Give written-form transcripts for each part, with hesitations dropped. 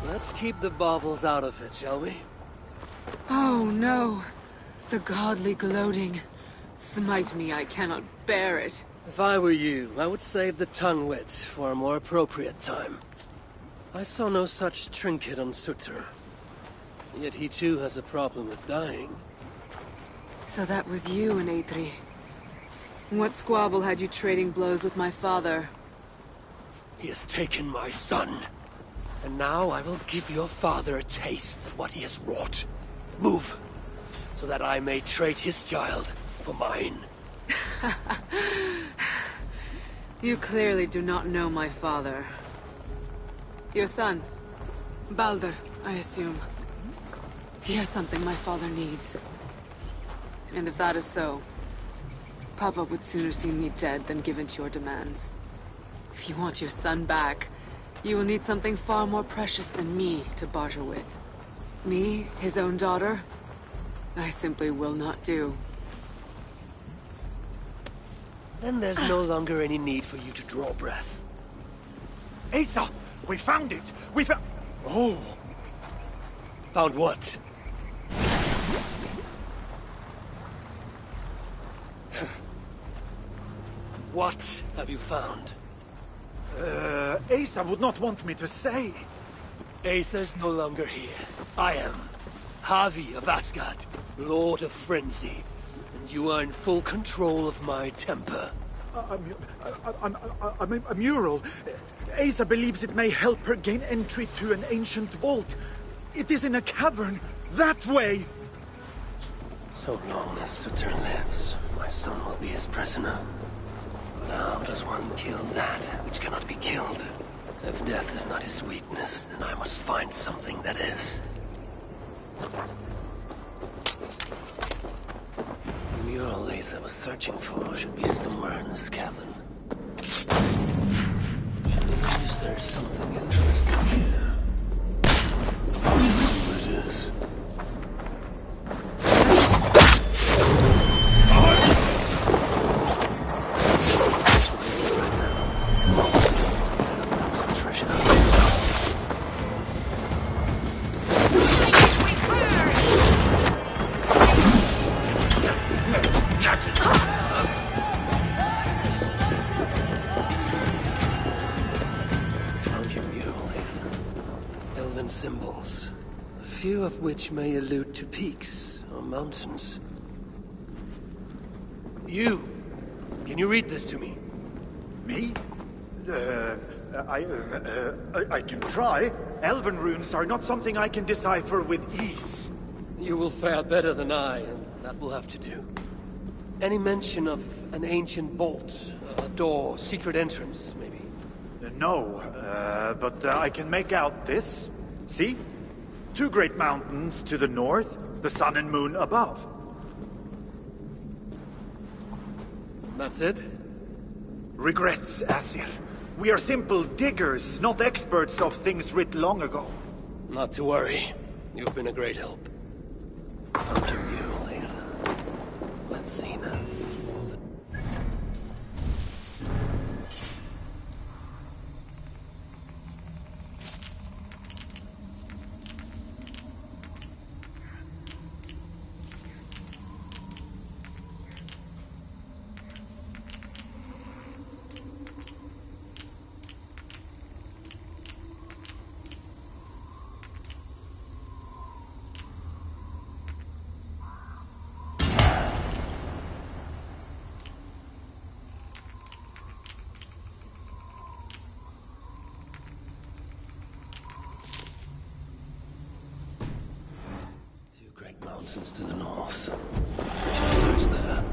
Let's keep the baubles out of it, shall we? Oh no. The godly gloating. Smite me, I cannot bear it. If I were you, I would save the tongue wit for a more appropriate time. I saw no such trinket on Sutter. Yet he too has a problem with dying. So that was you and Eitri. What squabble had you trading blows with my father? He has taken my son. And now I will give your father a taste of what he has wrought. Move, so that I may trade his child for mine. You clearly do not know my father. Your son, Baldur, I assume. He has something my father needs. And if that is so, Papa would sooner see me dead than give in to your demands. If you want your son back, you will need something far more precious than me to barter with. Me, his own daughter? I simply will not do. Then there's no longer any need for you to draw breath. Asa! We found it! We found... Oh! Found what? What have you found? Asa would not want me to say. Asa's no longer here. I am. Havi of Asgard, Lord of Frenzy. And you are in full control of my temper. A mural. Asa believes it may help her gain entry to an ancient vault. It is in a cavern. That way! So long as Sutter lives, my son will be his prisoner. But how does one kill that which cannot be killed? If death is not his weakness, then I must find something that is. The mural Asa was searching for should be somewhere in this cavern. Is there something interesting here? What it is? Symbols, a few of which may allude to peaks or mountains. You! Can you read this to me? Me? I can try. Elven runes are not something I can decipher with ease. You will fare better than I, and that will have to do. Any mention of an ancient bolt, a door, secret entrance, maybe? No, but I can make out this. See? Two great mountains to the north, the sun and moon above. That's it? Regrets, Asir. We are simple diggers, not experts of things writ long ago. Not to worry. You've been a great help. Found your mural, Asa. Let's see now. Mountains to the north. Just search there.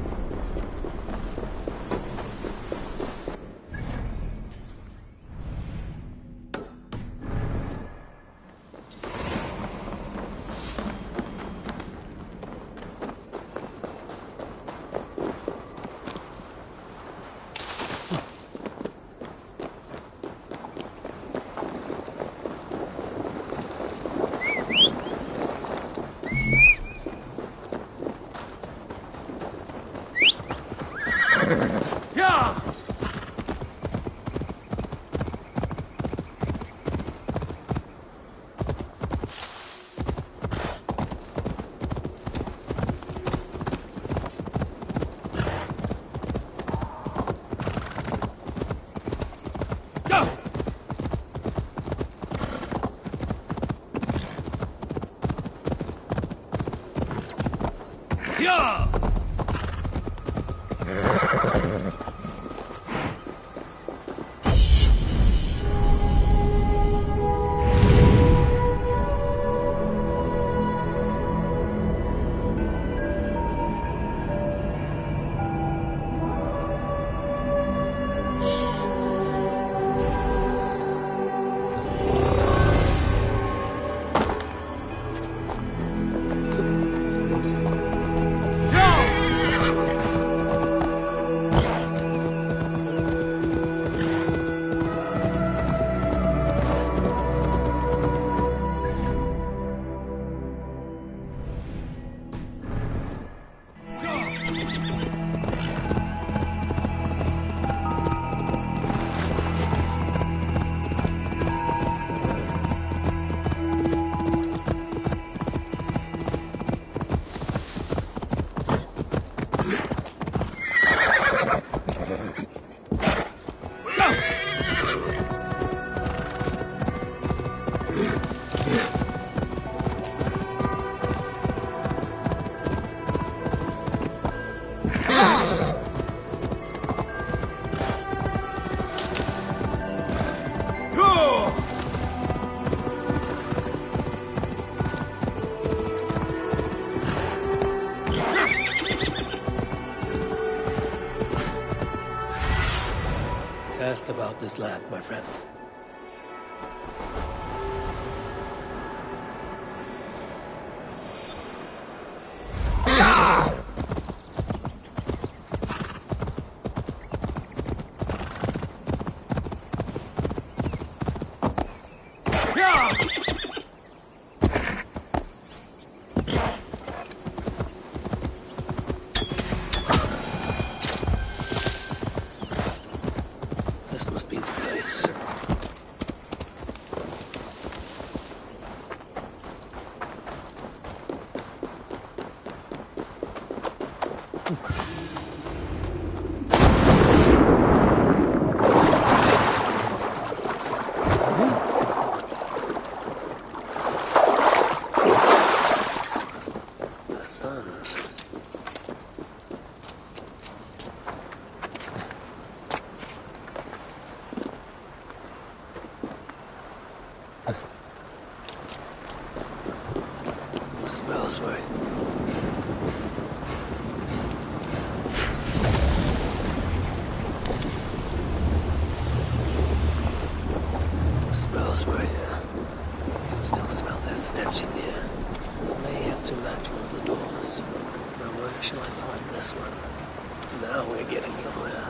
Asked about this land, my friend. This must be the place. The sun. Smells right. Smells right, yeah. You can still smell that stench in here. This may have to match one of the doors. Now where shall I point this one? Now we're getting somewhere.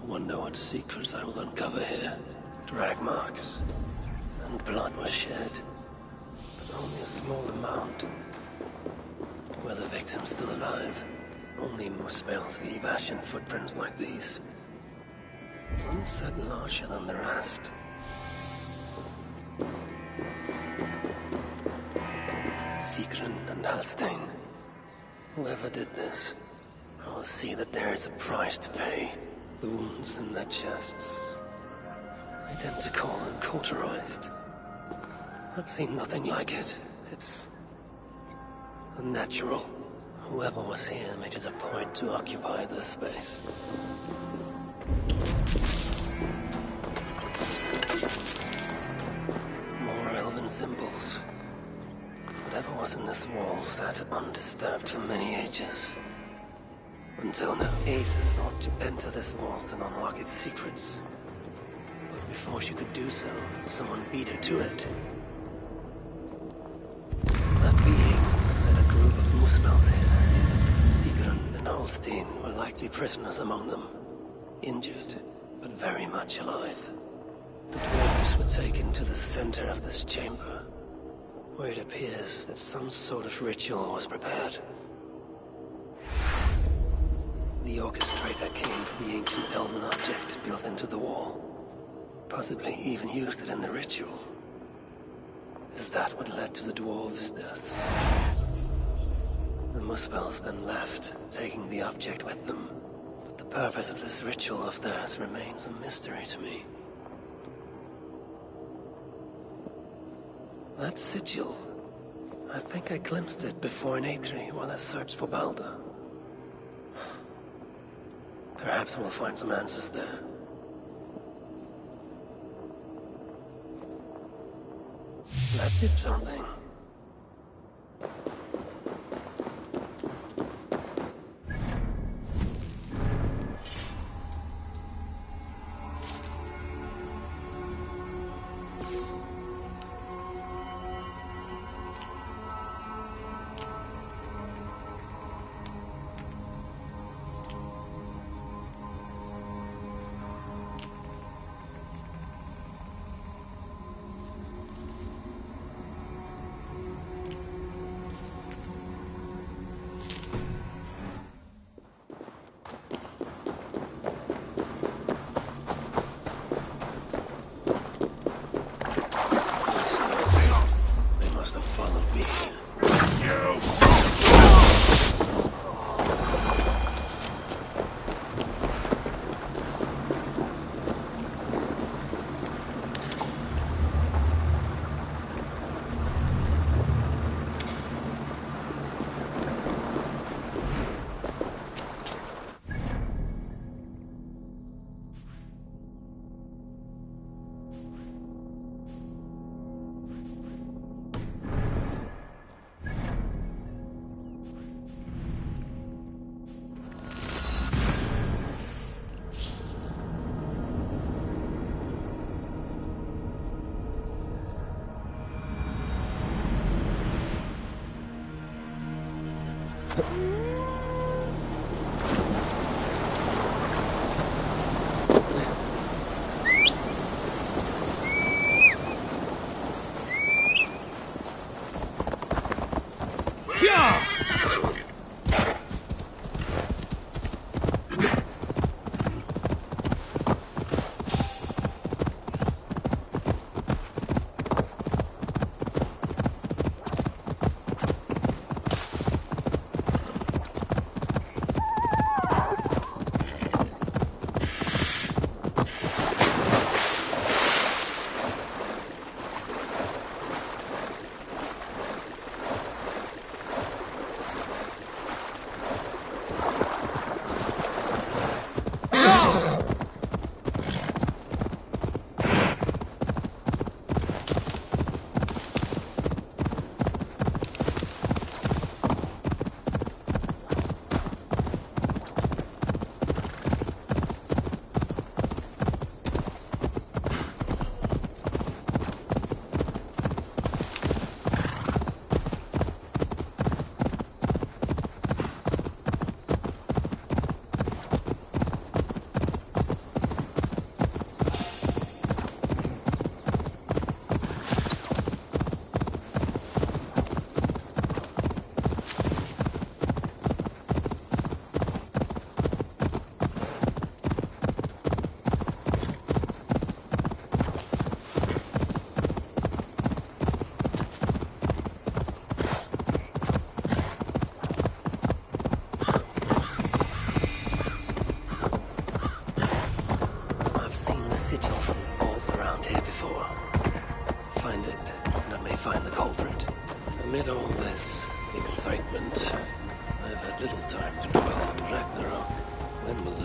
Wonder what secrets I will uncover here. Drag marks. And blood was shed. But only a small amount. Were the victims still alive? Only moose bells leave ashen footprints like these. One said larger than the rest. Sigrun and Halstein. Whoever did this, I will see that there is a price to pay. The wounds in their chests. Identical and cauterized. I've seen nothing like it. It's unnatural. Whoever was here made it a point to occupy this space. More elven symbols. Whatever was in this wall sat undisturbed for many ages. Until now, Ace sought to enter this vault and unlock its secrets. But before she could do so, someone beat her to it. That being led a group of Muspels here. Sigrun and Holstein were likely prisoners among them. Injured, but very much alive. The dwarves were taken to the center of this chamber, where it appears that some sort of ritual was prepared. The orchestrator came for the ancient elven object built into the wall. Possibly even used it in the ritual. Is that what led to the dwarves' deaths? The Muspels then left, taking the object with them. But the purpose of this ritual of theirs remains a mystery to me. That sigil. I think I glimpsed it before in Aetri while I searched for Balder. Perhaps we'll find some answers there. That did something.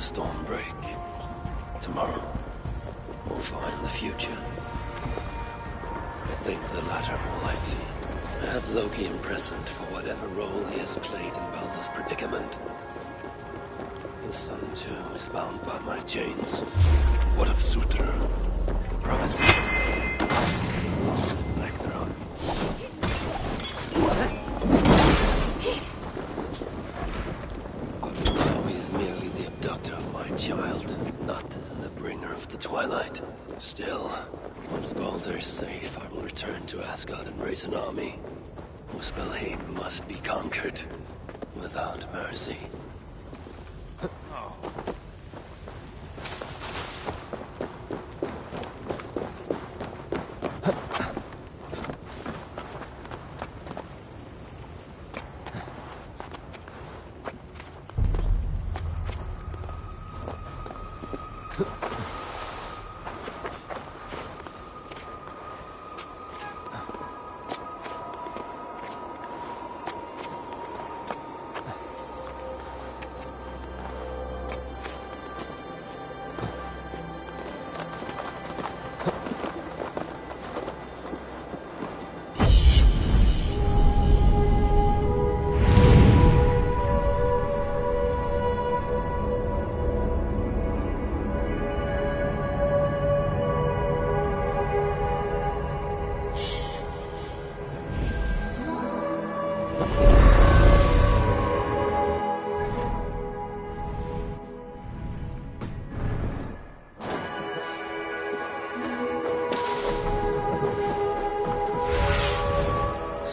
storm break. Tomorrow, we'll find the future. I think the latter more likely. I have Loki imprisoned for whatever role he has played in Balder's predicament. His son, too, is bound by my chains. What of Sutra? The prophecy. Ragnarok. But for now, he is merely the abductor of my child, not the bringer of the Twilight. Still, once Balder is safe, I will return to Asgard and raise an army. Muspelheim must be conquered without mercy.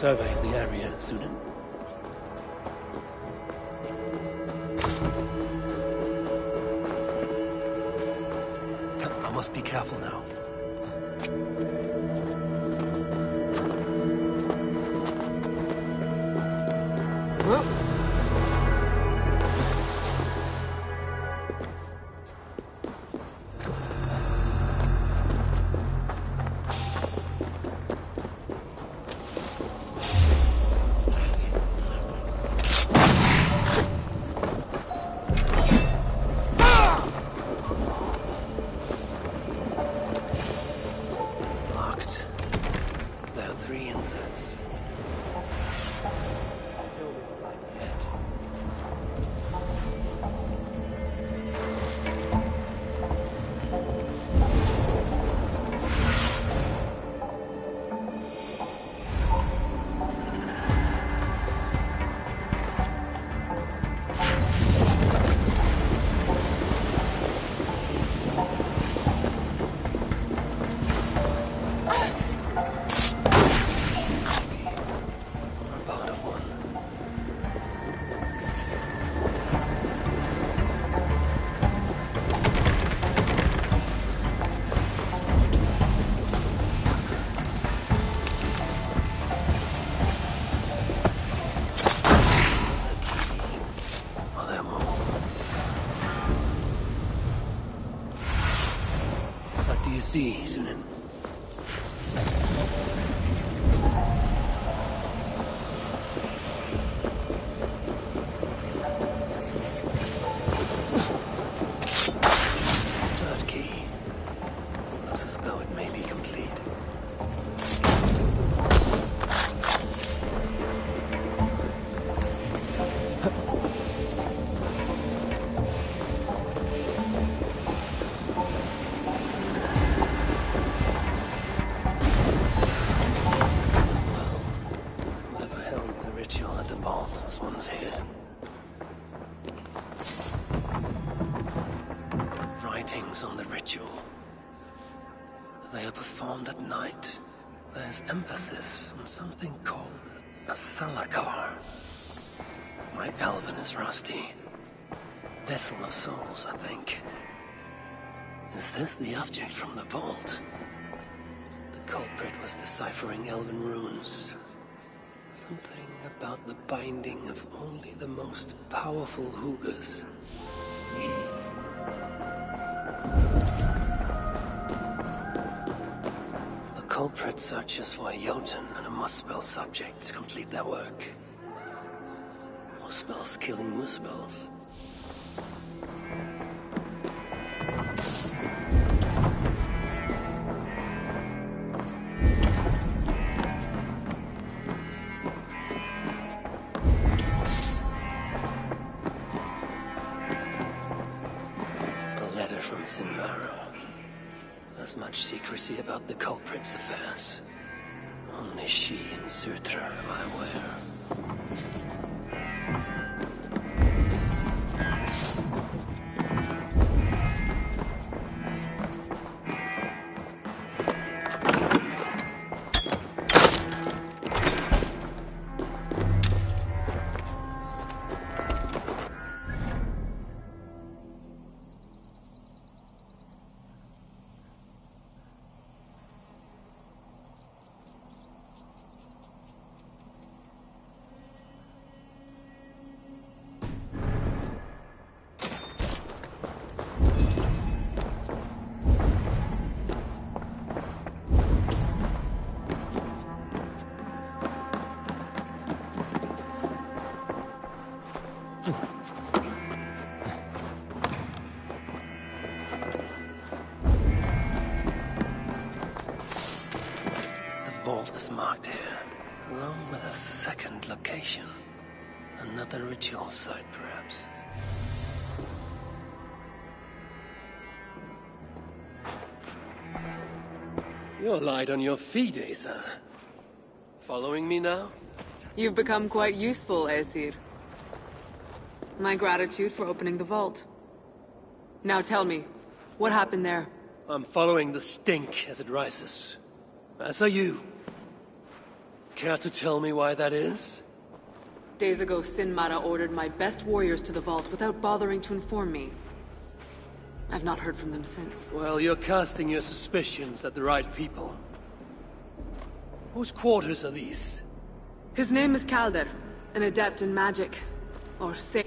Survey the area, Sunan. I must be careful now. See, Sunan. Third key. Looks as though it may be complete. Writings on the ritual. They are performed at night. There's emphasis on something called a salakar. My Elven is rusty. Vessel of souls, I think. Is this the object from the vault? The culprit was deciphering Elven runes. Something about the binding of only the most powerful Hugas. The culprit searches for a Jotun and a Muspel subject to complete their work. Muspels killing Muspels. from Sinmara. There's much secrecy about the culprit's affairs. Only she and Surtra am aware. Vault is marked here, along with a second location. Another ritual site, perhaps. You're light on your feet, Asa. Following me now? You've become quite useful, Aesir. My gratitude for opening the vault. Now tell me, what happened there? I'm following the stink as it rises. As are you. Care to tell me why that is? Days ago, Sinmara ordered my best warriors to the vault without bothering to inform me. I've not heard from them since. Well, you're casting your suspicions at the right people. Whose quarters are these? His name is Kalder, an adept in magic. Or say...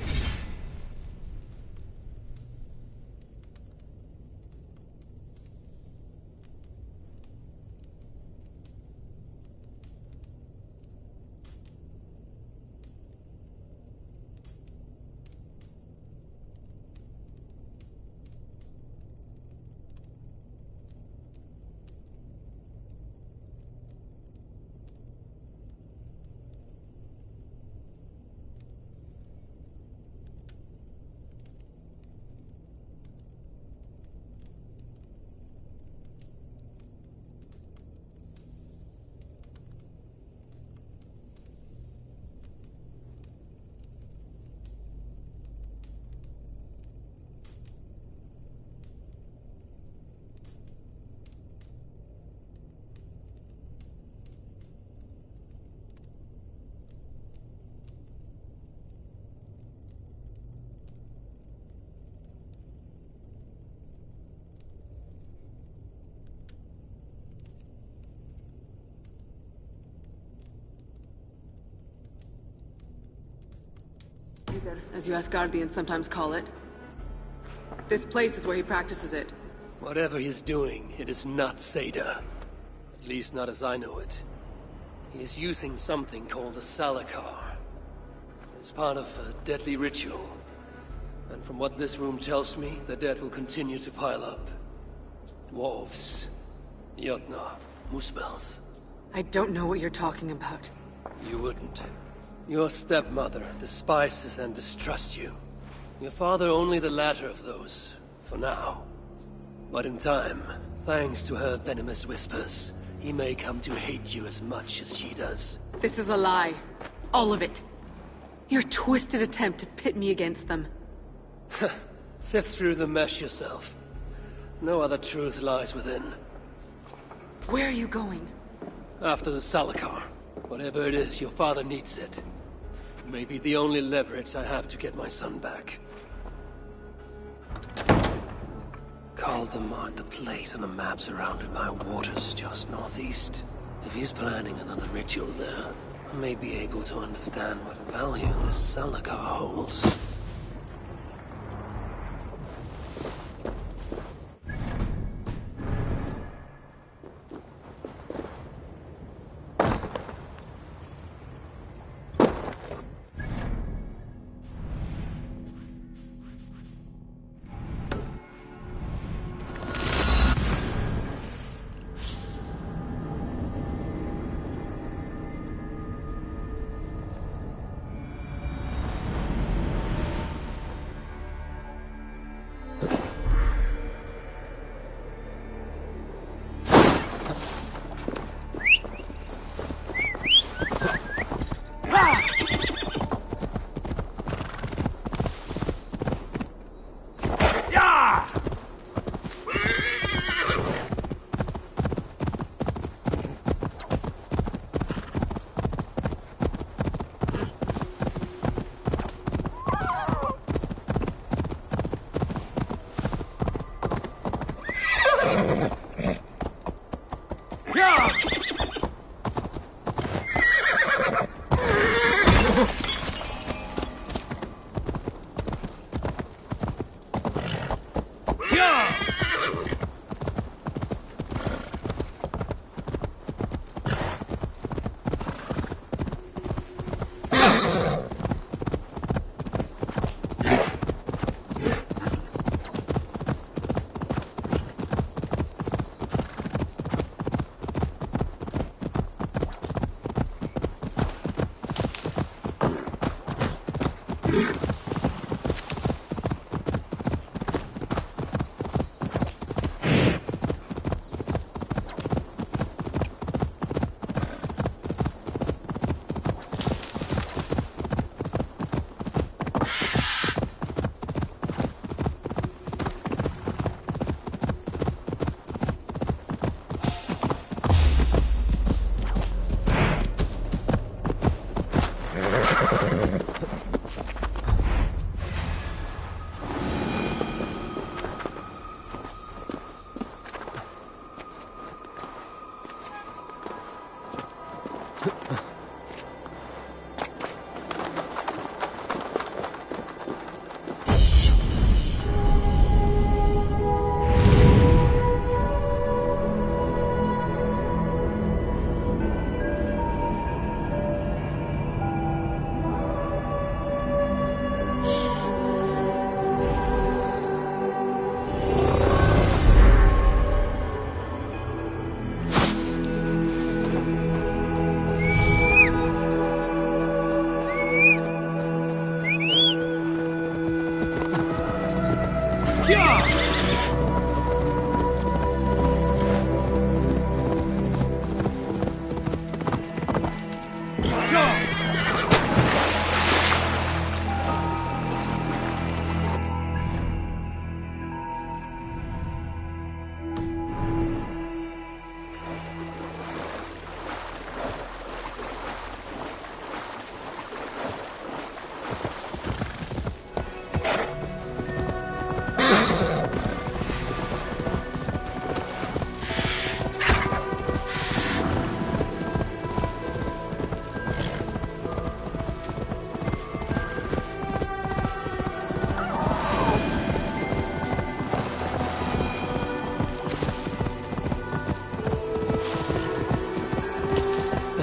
as you Asgardians sometimes call it. This place is where he practices it. Whatever he's doing, it is not Seda. At least not as I know it. He is using something called a Salakar. It's part of a deadly ritual. And from what this room tells me, the dead will continue to pile up. Dwarves, Jotnar, Muspels. I don't know what you're talking about. You wouldn't. Your stepmother despises and distrusts you. Your father only the latter of those, for now. But in time, thanks to her venomous whispers, he may come to hate you as much as she does. This is a lie. All of it. Your twisted attempt to pit me against them. Sift through the mesh yourself. No other truth lies within. Where are you going? After the Salakar. Whatever it is, your father needs it. It may be the only leverage I have to get my son back. Calder marked a place on the map surrounded by waters just northeast. If he's planning another ritual there, I may be able to understand what value this Salakar holds.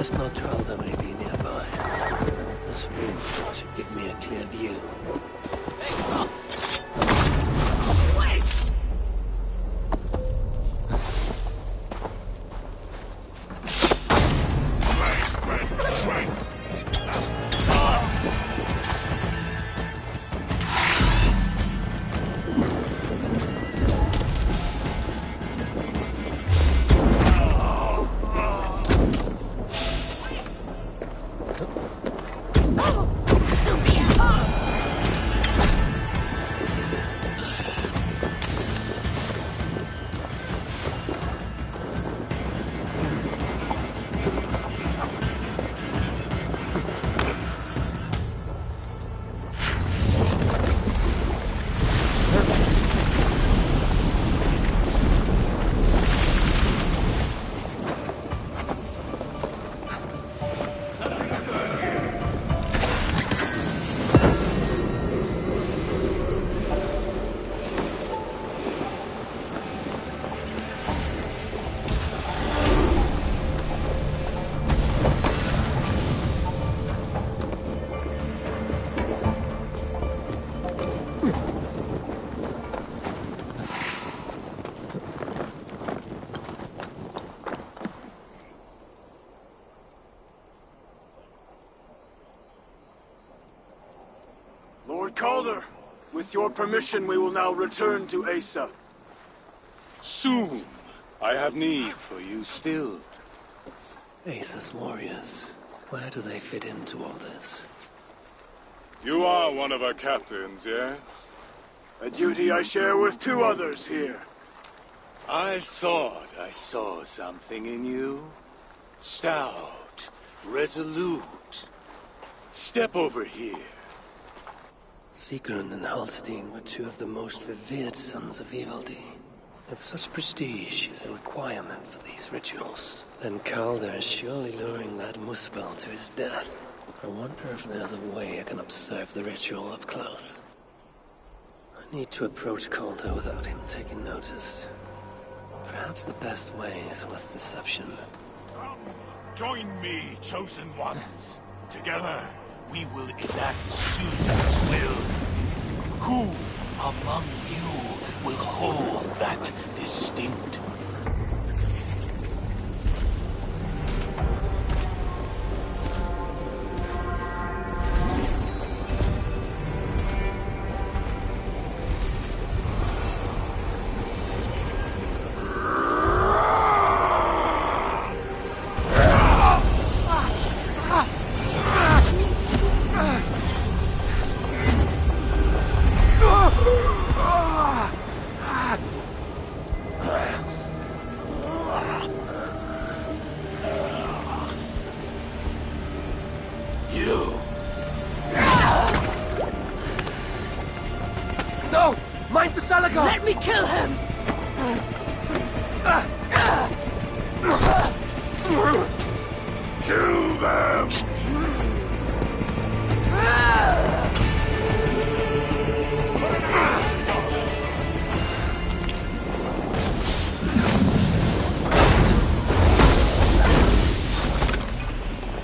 Best not tell there may be nearby. This roof should give me a clear view. Lord Calder, with your permission, we will now return to Asa. Soon. I have need for you still. Asa's warriors. Where do they fit into all this? You are one of our captains, yes? A duty I share with two others here. I thought I saw something in you. Stout, resolute. Step over here. Sigrun and Halstein were two of the most revered sons of Ivaldi. If such prestige is a requirement for these rituals, then Calder is surely luring that Muspel to his death. I wonder if there's a way I can observe the ritual up close. I need to approach Calder without him taking notice. Perhaps the best way is with deception. Come, join me, chosen ones. Together, we will enact Susan's will. Who among you will hold that distinct? No! Mind the Salagar! Let me kill him! Kill them!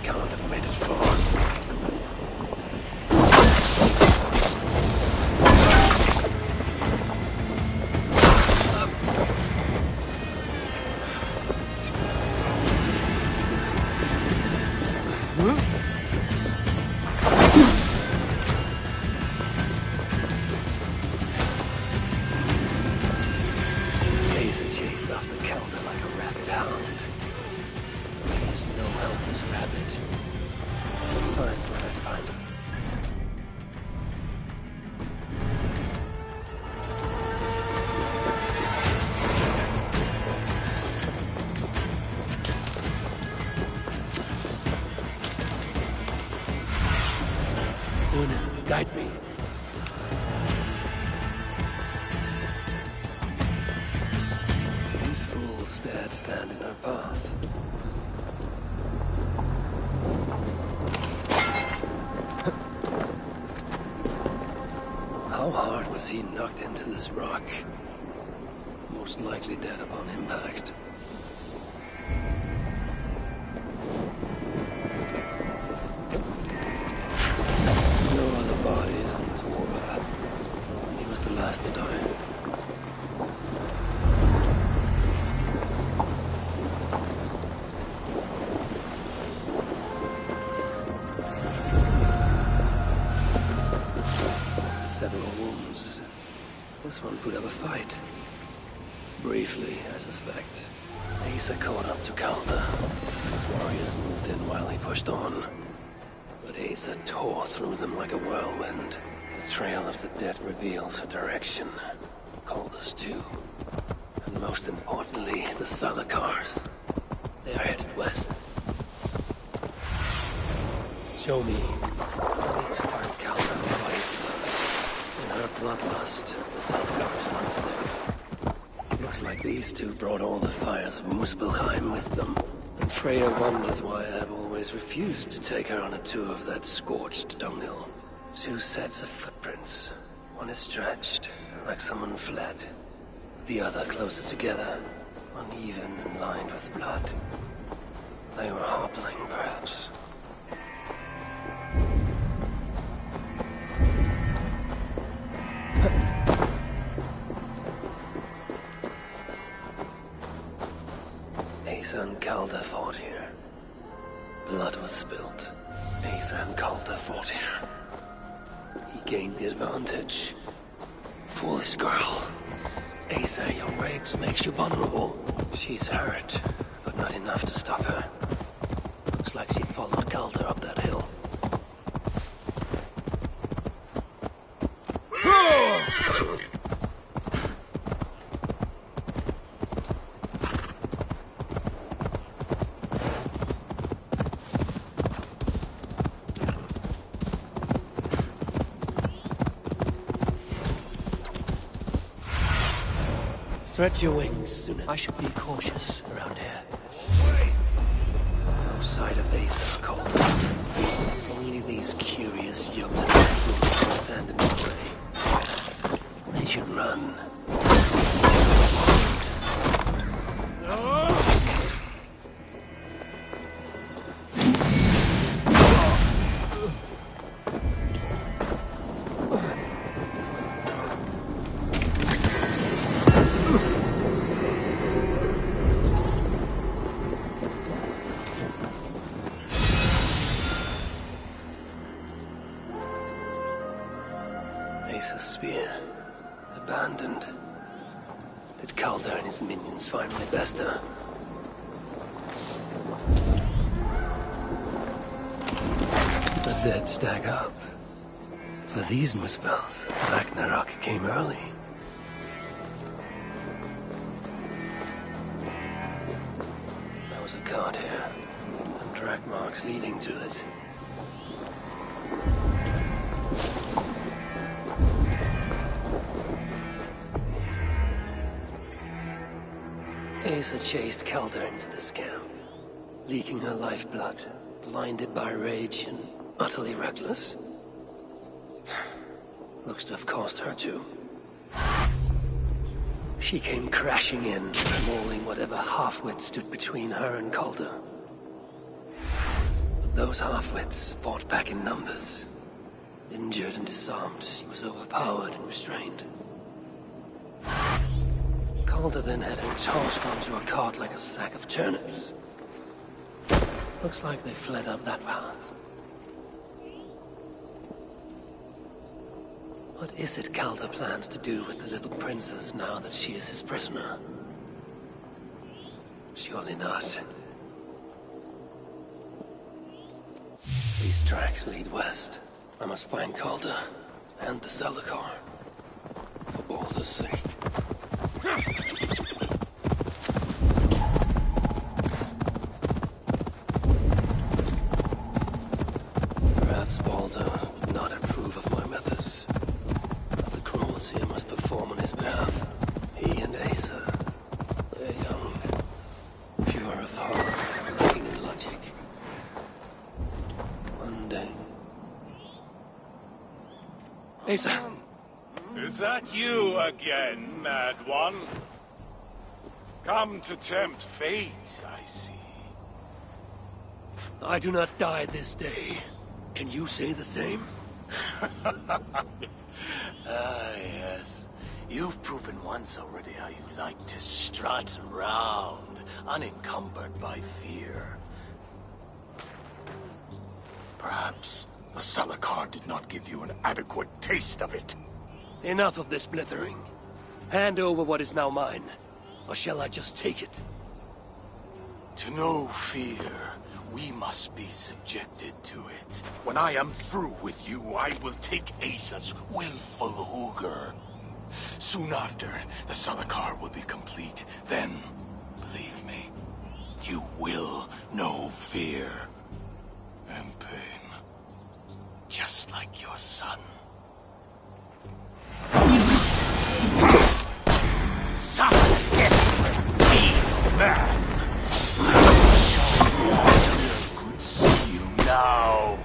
Can't have made it far. stand in her path. How hard was he knocked into this rock? Most likely dead upon impact. No other bodies on this warpath. He was the last to die. Several wounds. This one put up a fight. Briefly, I suspect. Asa caught up to Calder. His warriors moved in while he pushed on. But Asa tore through them like a whirlwind. The trail of the dead reveals her direction. Calder's too. And most importantly, the Salakars. They are headed west. Show me. I need to find Calder before Asa does. In her bloodlust, the Salakar is not safe. Looks like these two brought all the fires of Muspelheim with them. And Freya wonders why I have always refused to take her on a tour of that scorched dunghill. 2 sets of footprints. One is stretched, like someone fled. The other closer together, uneven and lined with blood. They were hobbling, perhaps. Asa and Calder fought here. Blood was spilt. Asa and Calder fought here. He gained the advantage. Foolish girl. Asa, your rage makes you vulnerable. She's hurt, but not enough to stop her. Looks like she followed Calder up that hill. Stretch your wings soon. I should be cautious around here. No sight of Asa or Calder. Only these curious yokes of people stand in the way. They should run. Asa's spear. Abandoned. Did Calder and his minions finally best her? The dead stack up. For these Muspels, Ragnarok came early. There was a cart here, and track marks leading to it. Asa chased Calder into this camp, leaking her lifeblood, blinded by rage and utterly reckless. Looks to have cost her too. She came crashing in, mauling whatever half-wit stood between her and Calder. But those half-wits fought back in numbers. Injured and disarmed, she was overpowered and restrained. Calder then had her tossed onto a cart like a sack of turnips. Looks like they fled up that path. What is it Calder plans to do with the little princess now that she is his prisoner? Surely not. These tracks lead west. I must find Calder and the Salakar. For Baldur's sake. Perhaps Baldur would not approve of my methods, of the cruelty I must perform on his behalf. He and Asa, they're young. Asa, Is that you again, Mad One? Come to tempt fate, I see. I do not die this day. Can you say the same? Ah, yes. You've proven once already how you like to strut around, unencumbered by fear. Perhaps the Salakar did not give you an adequate taste of it. Enough of this blithering. Hand over what is now mine, or shall I just take it? To know fear, we must be subjected to it. When I am through with you, I will take Asa's willful Hooger. Soon after, the Salakar will be complete. Then, believe me, you will know fear and pain. Just like your son. Such a desperate, mean man! I could see you now.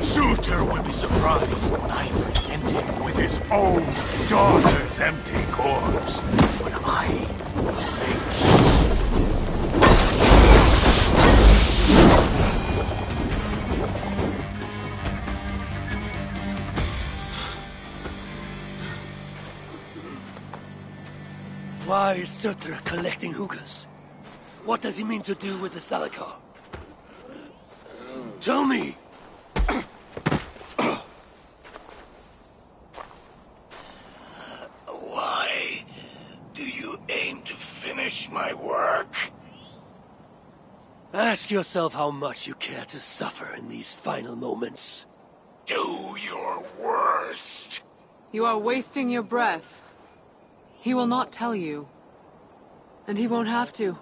Suitor will be surprised when I present him with his own daughter's empty corpse. But I will make sure. Why is Sutra collecting hookahs? What does he mean to do with the Salakar? Tell me! Why do you aim to finish my work? Ask yourself how much you care to suffer in these final moments. Do your worst. You are wasting your breath. He will not tell you. And he won't have to.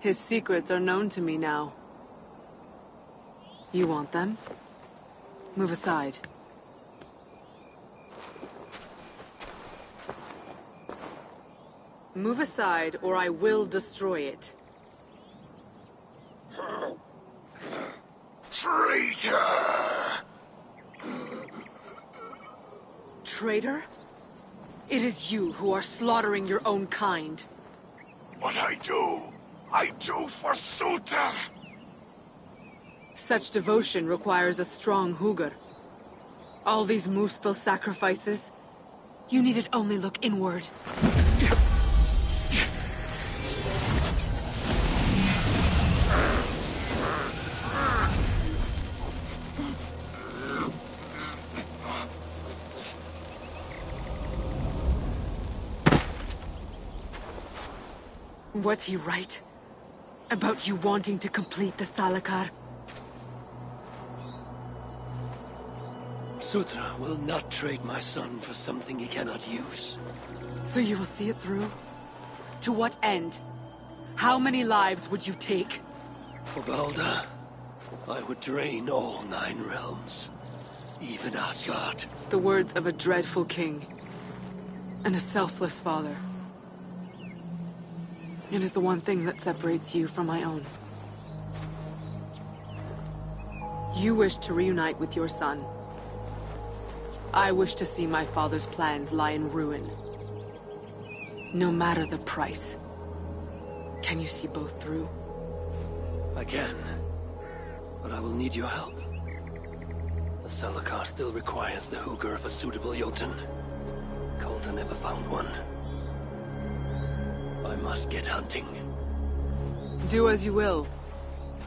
His secrets are known to me now. You want them? Move aside. Move aside, or I will destroy it. Traitor! Traitor? It is you who are slaughtering your own kind. What I do for Suter! Such devotion requires a strong Hugr. All these Muspel sacrifices, you needed only look inward. Was he right? About you wanting to complete the Salakar? Sutra will not trade my son for something he cannot use. So you will see it through? To what end? How many lives would you take? For Balder, I would drain all 9 realms. Even Asgard. The words of a dreadful king. And a selfless father. It is the one thing that separates you from my own. You wish to reunite with your son. I wish to see my father's plans lie in ruin. No matter the price. Can you see both through? I can. But I will need your help. The Salakar still requires the Hugr of a suitable Jotun. Coulter never found one. I must get hunting. Do as you will.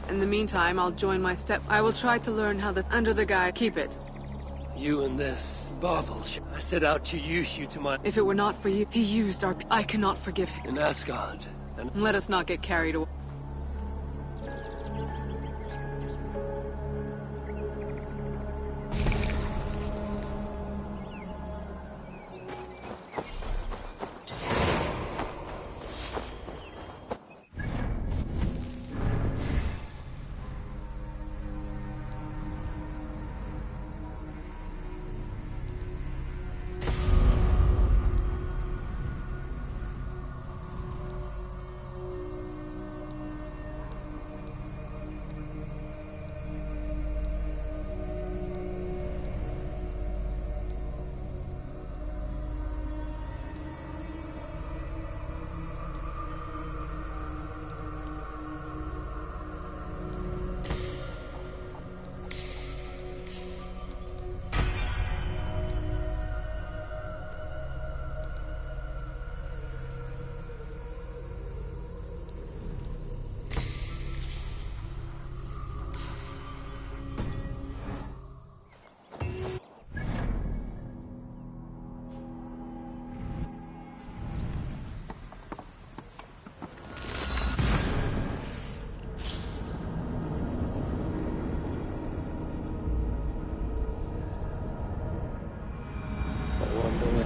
In the meantime, I'll join my step. I will try to learn how under the guy. Keep it. You and this bauble. I set out to use you to my... If it were not for you, he used our... I cannot forgive him. In Asgard. And Let us not get carried away.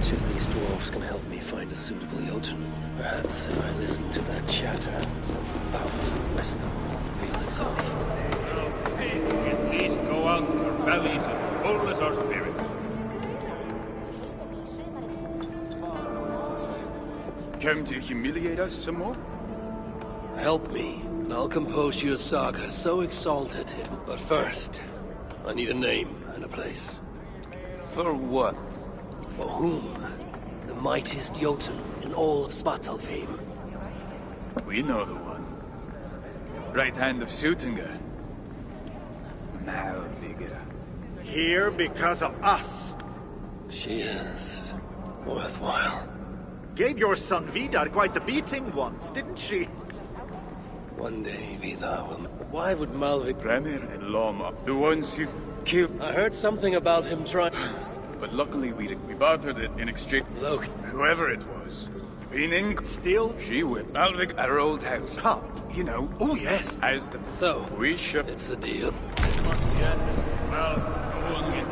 Which of these dwarves can help me find a suitable Jotun? Perhaps if I listen to that chatter, some fount of wisdom will reveal itself. At least go out with our bellies as full as our spirits. Come to humiliate us some more? Help me, and I'll compose your saga so exalted it will... But first, I need a name and a place. For what? For whom? The mightiest Jotun in all of Svartalfheim. We know the one. Right hand of Sutinga. Malviga. Here because of us. She is worthwhile. Gave your son Vidar quite the beating once, didn't she? One day, Vidar will... Why would Malvik... Bremir and Loma, the ones who killed... I heard something about him trying... But luckily we bartered it in exchange... Look, Whoever it was. Meaning... Still? She with Malvik at her old house. Huh. You know, Oh, yes. as the... so, We should... it's a deal. Well, go on again.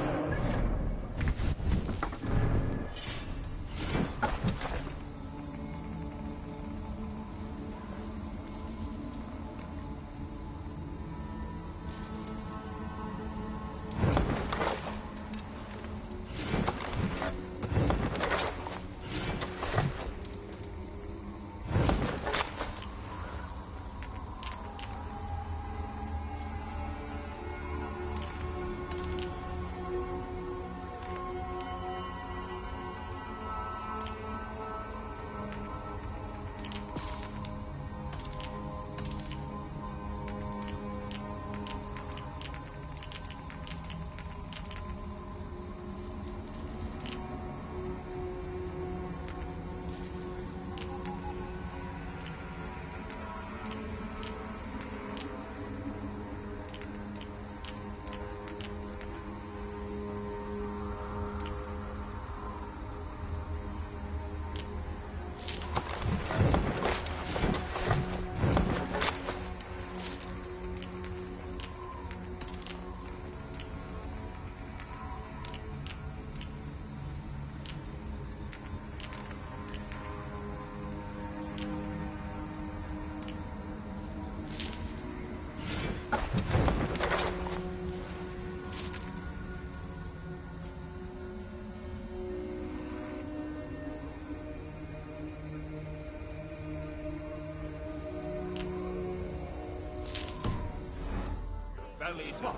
Bellies as...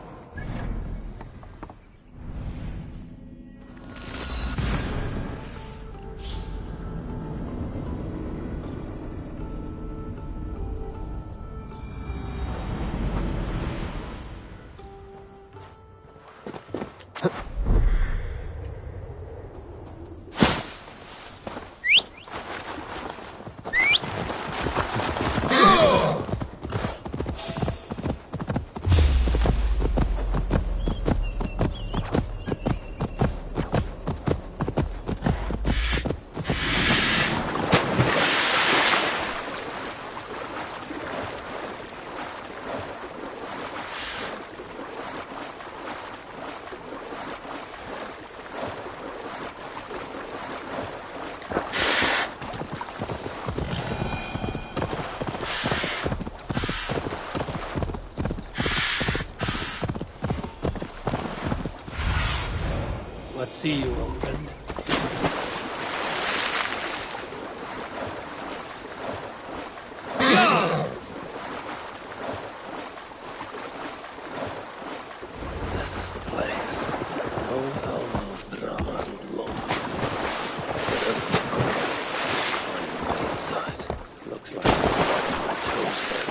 Let's see you, old friend. This is the place. Old home of Brahma and Lom. Whatever you call it, find the inside. Looks like my toes hurt.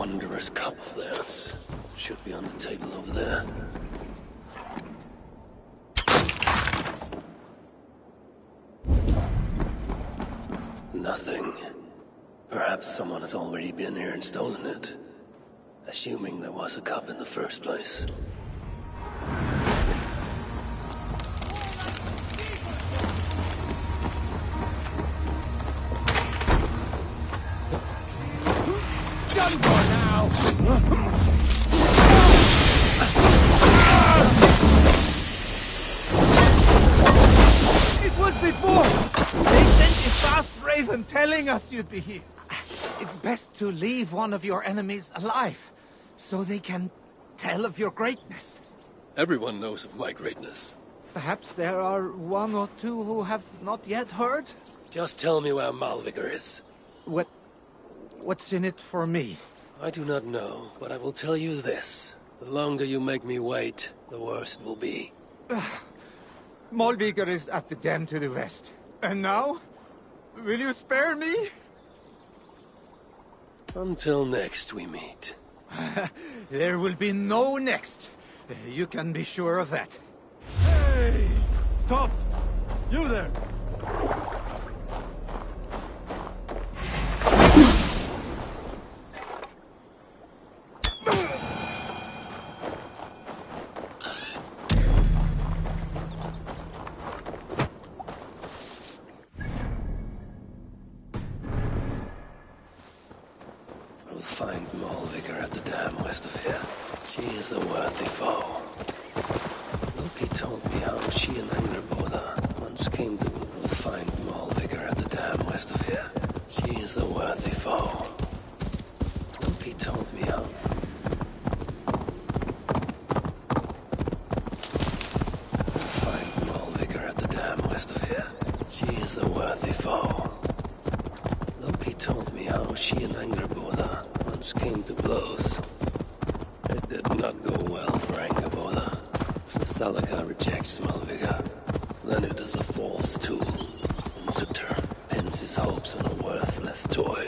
wondrous cup of theirs. Should be on the table over there. Nothing. Perhaps someone has already been here and stolen it. Assuming there was a cup in the first place. Done for now! It was before! They sent a fast raven telling us you'd be here. It's best to leave one of your enemies alive, so they can tell of your greatness. Everyone knows of my greatness. Perhaps there are one or two who have not yet heard? Just tell me where Malvigar is. What's in it for me? I do not know, but I will tell you this. The longer you make me wait, the worse it will be. Malvigar is at the dam to the west. And now? Will you spare me? Until next we meet. There will be no next. You can be sure of that. Hey! Stop! You there! We'll find Malvigar at the dam west of here. She is a worthy foe. Loki told me how she and Angrboda once came to find Malvigar at the dam west of here. She is a worthy foe. Loki told me how... Find Malvigar at the dam west of here. She is a worthy foe. Loki told me how she and Angrboda once came to blows. It did not go well for Angrboda. If the Salaka rejects Malvigar, then it is a false tool, and Sutter pins his hopes on a worthless toy.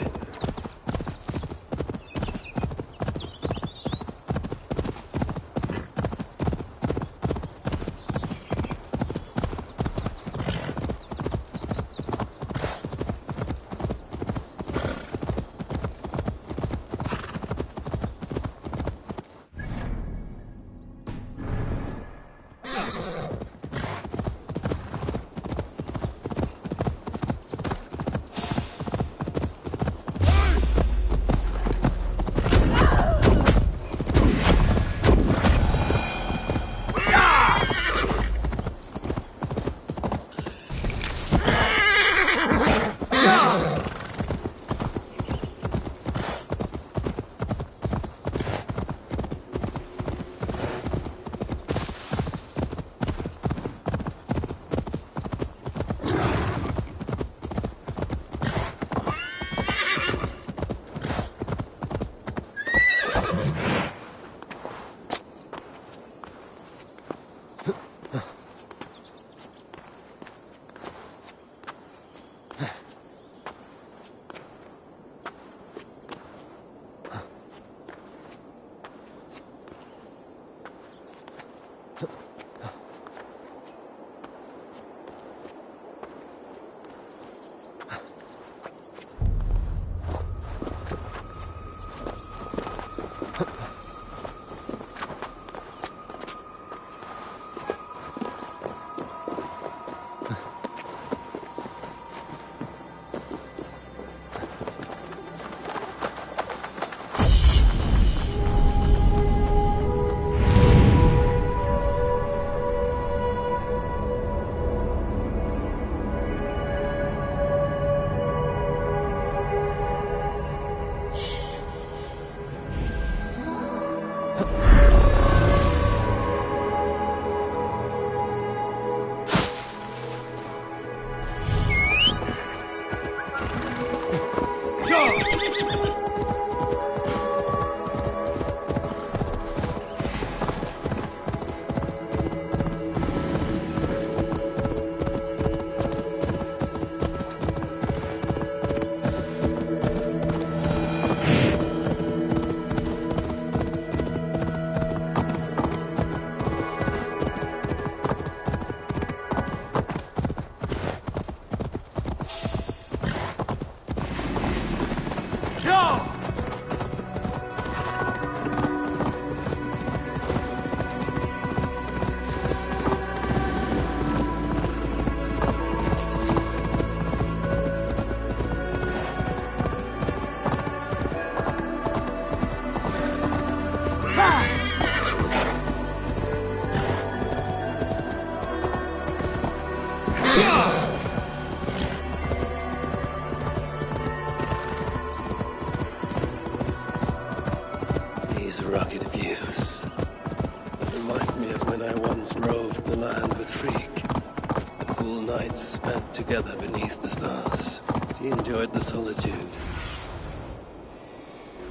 spent together beneath the stars. He enjoyed the solitude.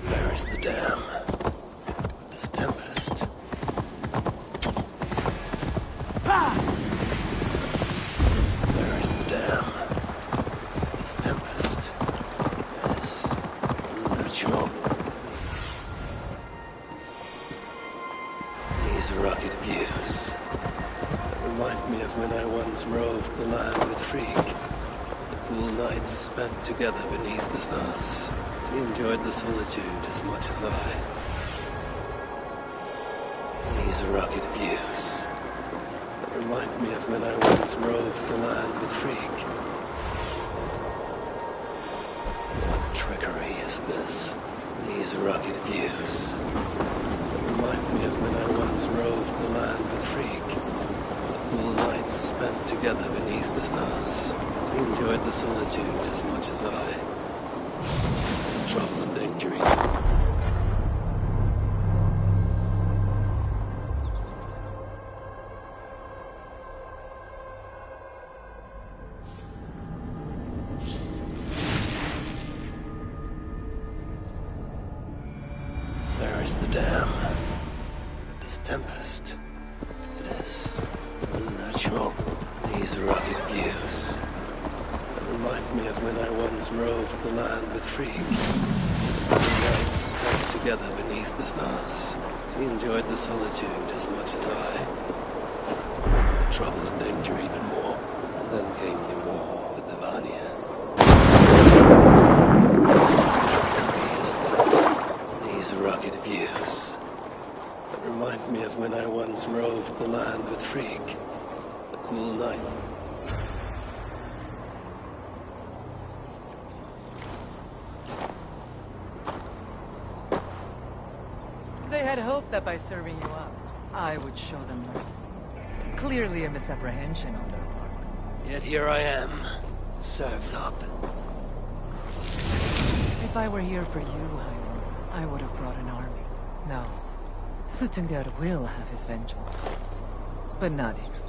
Where is the dam? This tempest. Where is the dam? This tempest. Yes. Unnatural. These rugged views remind me of when I once roved the land with Frigg. The cool nights spent together beneath the stars. He enjoyed the solitude as much as I. These rugged views remind me of when I once roved the land with Frigg. What trickery is this? These rugged views remind me of when I once roved the land with Frigg. Cool nights spent together beneath the stars. He enjoyed the solitude as much as I. Trouble and danger. There is the dam. This tempest. It is unnatural. These rugged views remind me of when I once roved the land with Frigg. Nights spent together beneath the stars. He enjoyed the solitude as much as I. The trouble and danger even more. And then came the war with the Valhalla. These rugged views remind me of when I once roved the land with Frigg. A cool night. They had hoped that by serving you up, I would show them mercy. Clearly a misapprehension on their part. Yet here I am, served up. If I were here for you, I would have brought an army. No. Suttungr will have his vengeance. But not here.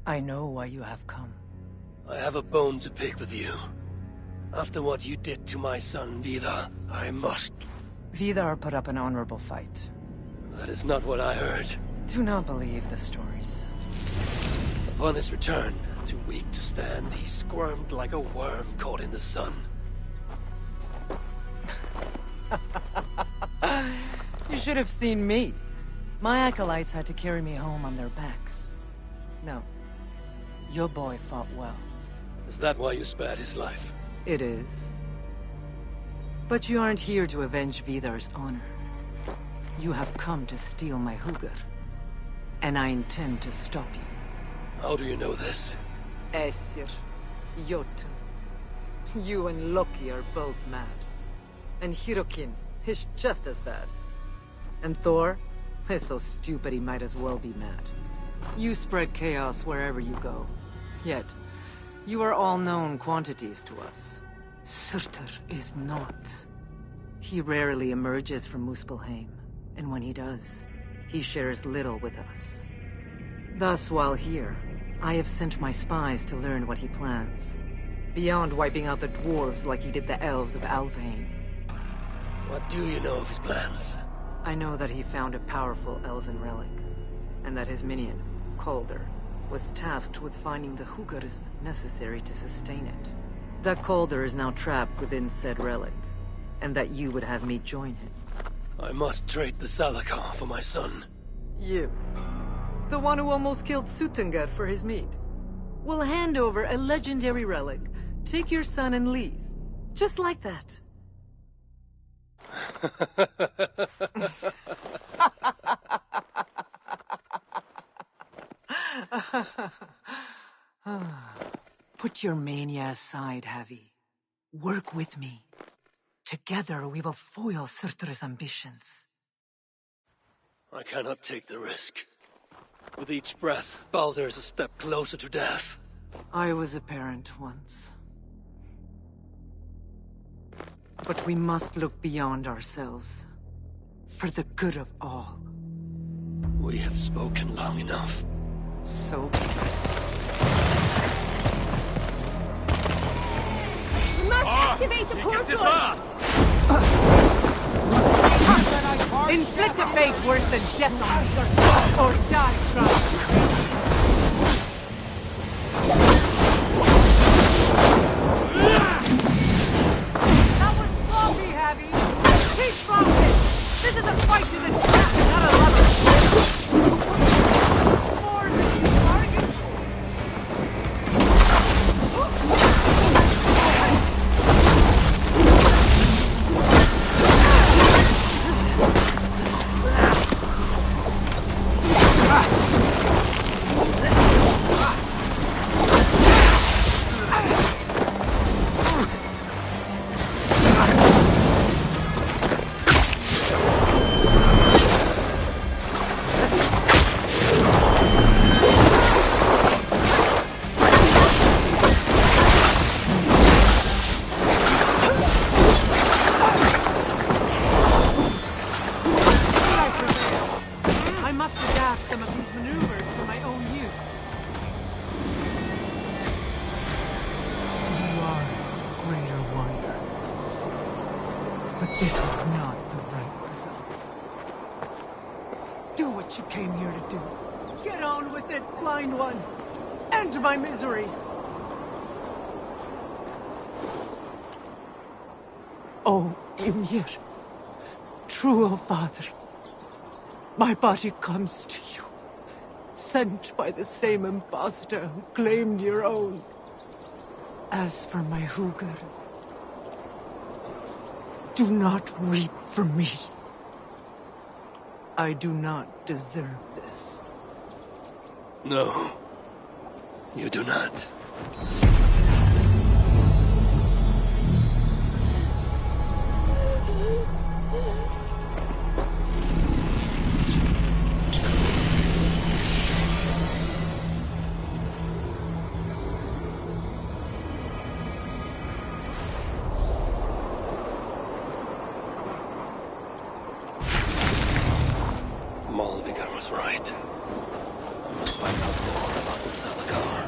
I know why you have come. I have a bone to pick with you. After what you did to my son, Vidar, I must... Vidar put up an honorable fight. That is not what I heard. Do not believe the stories. Upon his return, too weak to stand, he squirmed like a worm caught in the sun. You should have seen me. My acolytes had to carry me home on their backs. No. Your boy fought well. Is that why you spared his life? It is. But you aren't here to avenge Vidar's honor. You have come to steal my Hugr. And I intend to stop you. How do you know this? Aesir, Jotun. You and Loki are both mad. And Hirokin is just as bad. And Thor is so stupid he might as well be mad. You spread chaos wherever you go. Yet, you are all known quantities to us. Surtur is not. He rarely emerges from Muspelheim, and when he does, he shares little with us. Thus, while here, I have sent my spies to learn what he plans. Beyond wiping out the dwarves like he did the elves of Alfheim. What do you know of his plans? I know that he found a powerful elven relic, and that his minion, Calder, was tasked with finding the Hugrs necessary to sustain it. That Calder is now trapped within said relic, and that you would have me join him. I must trade the Salakar for my son. You, the one who almost killed Suttungr for his meat, will hand over a legendary relic, take your son and leave. Just like that. Put your mania aside, Havi. Work with me. Together we will foil Surtur's ambitions. I cannot take the risk. With each breath, Baldur is a step closer to death. I was a parent once. But we must look beyond ourselves. For the good of all. We have spoken long enough. So be it. Activate the portal! Inflict a fate worse than death on us, or die trying. That was sloppy, Abby. Keep focused. This is a fight to the death, not a lover. More than you bargained for. I must adapt some of these maneuvers for my own use. You are a greater warrior. But this was not the right result. Do what you came here to do. Get on with it, blind one. End my misery. Oh, Ymir. True, O Father. My body comes to you, sent by the same impostor who claimed your own. As for my Hugr, do not weep for me. I do not deserve this. No, you do not. Malvigar was right. I must find out more about the Salakar.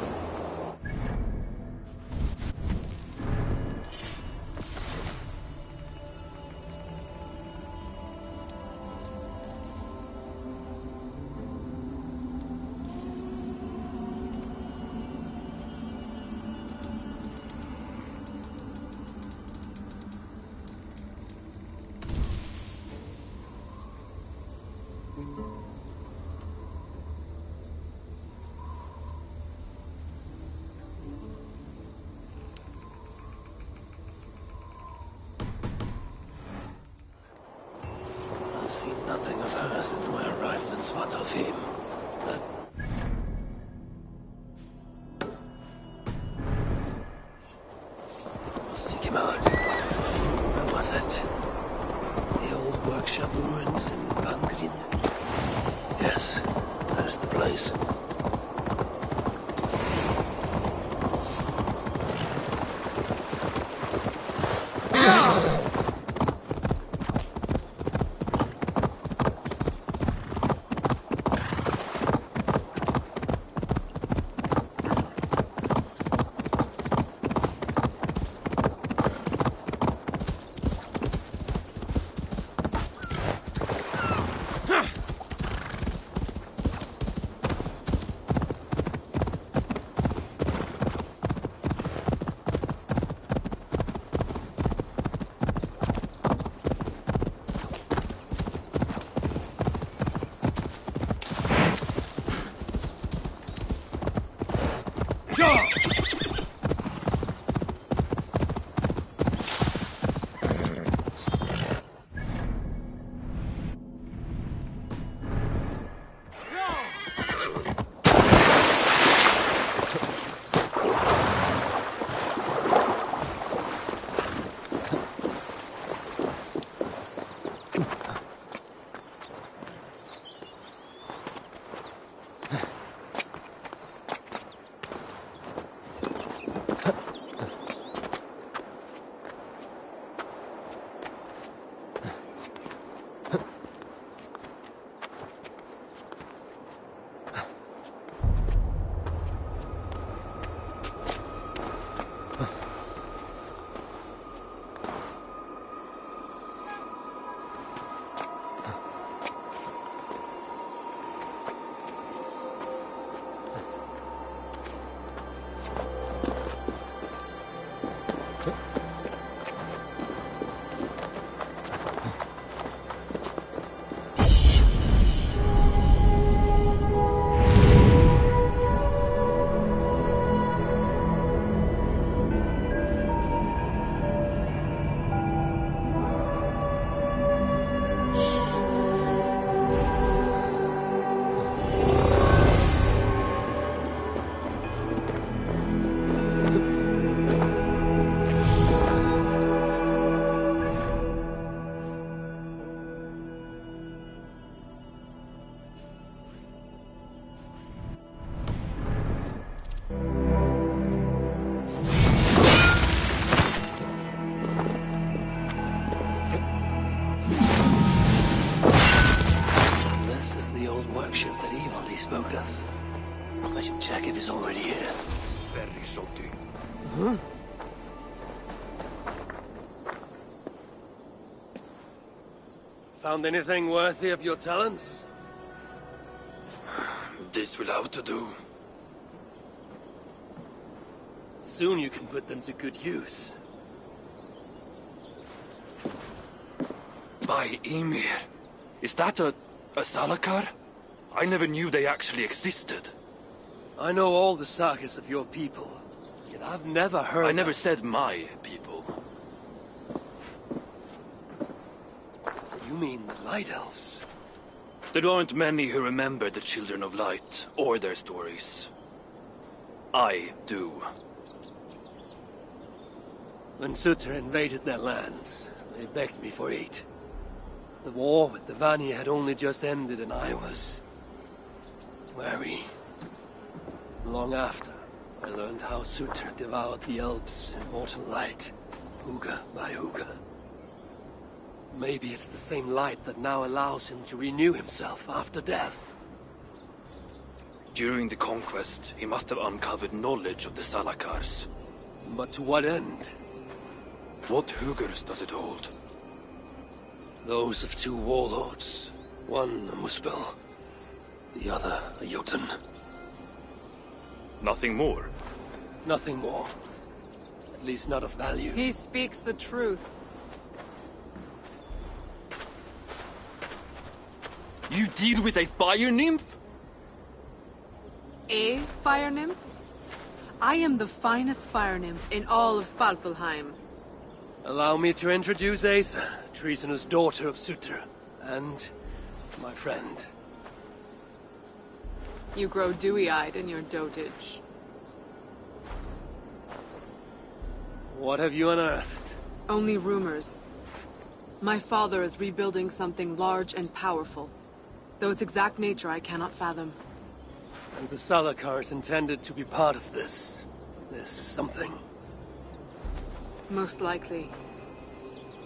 I've seen nothing of her since my arrival in Svartalfheim. That... I must seek him out. Where was it? The old workshop ruins in Bangrin? Yes, that is the place. back if he's already here. Very shocking. Huh? Found anything worthy of your talents? This will have to do. Soon you can put them to good use. By Ymir. Is that a Salakar? I never knew they actually existed. I know all the sagas of your people, yet I've never heard I never said my people. You mean the Light Elves? There aren't many who remember the Children of Light, or their stories. I do. When Sutter invaded their lands, they begged me for aid. The war with the Vanir had only just ended and I was... wary. Long after, I learned how Sutter devoured the elves' immortal light, Uga by Uga. Maybe it's the same light that now allows him to renew himself after death. During the conquest, he must have uncovered knowledge of the Salakars. But to what end? What Hugers does it hold? Those of two warlords. One a Muspel, the other a Jotun. Nothing more? Nothing more. At least not of value. He speaks the truth. You deal with a fire nymph? A fire nymph? I am the finest fire nymph in all of Svartalheim. Allow me to introduce Asa, treasonous daughter of Sutter, and my friend. You grow dewy-eyed in your dotage. What have you unearthed? Only rumors. My father is rebuilding something large and powerful, though its exact nature I cannot fathom. And the Salakar is intended to be part of this something. Most likely.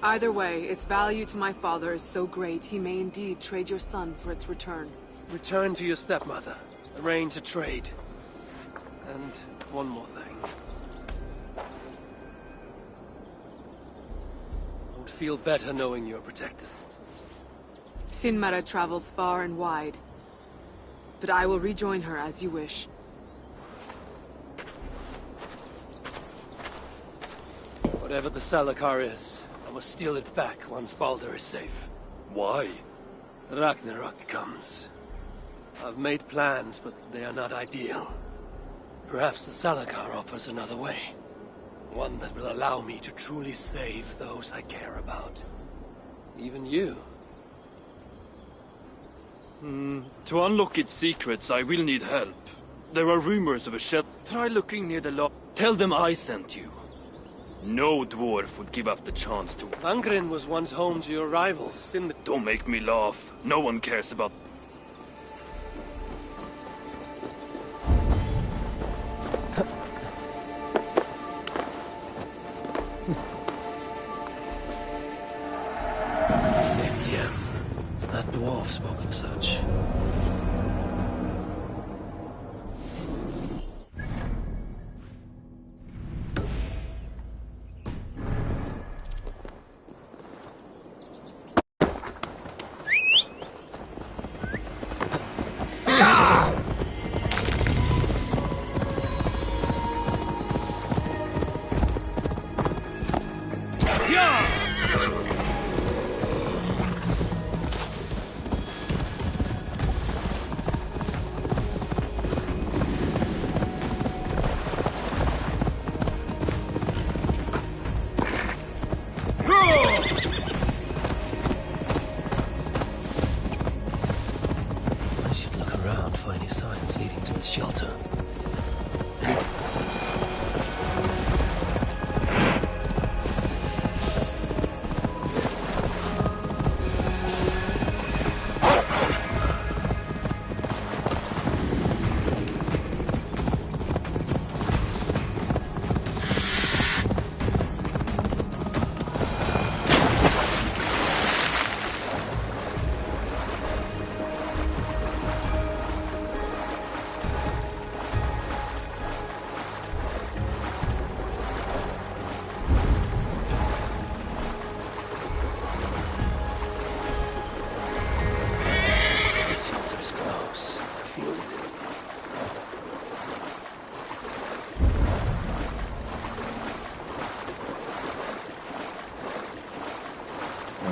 Either way, its value to my father is so great he may indeed trade your son for its return. Return to your stepmother. Arrange a trade. And one more thing. I would feel better knowing you're protected. Sinmara travels far and wide, but I will rejoin her as you wish. Whatever the Salakar is, I must steal it back once Baldur is safe. Why? Ragnarok comes. I've made plans, but they are not ideal. Perhaps the Salakar offers another way. One that will allow me to truly save those I care about. Even you. To unlock its secrets, I will need help. There are rumors of a shed. Try looking near the lock. Tell them I sent you. No dwarf would give up the chance to... Angren was once home to your rivals in the... Don't make me laugh. No one cares about... That dwarf spoke of such.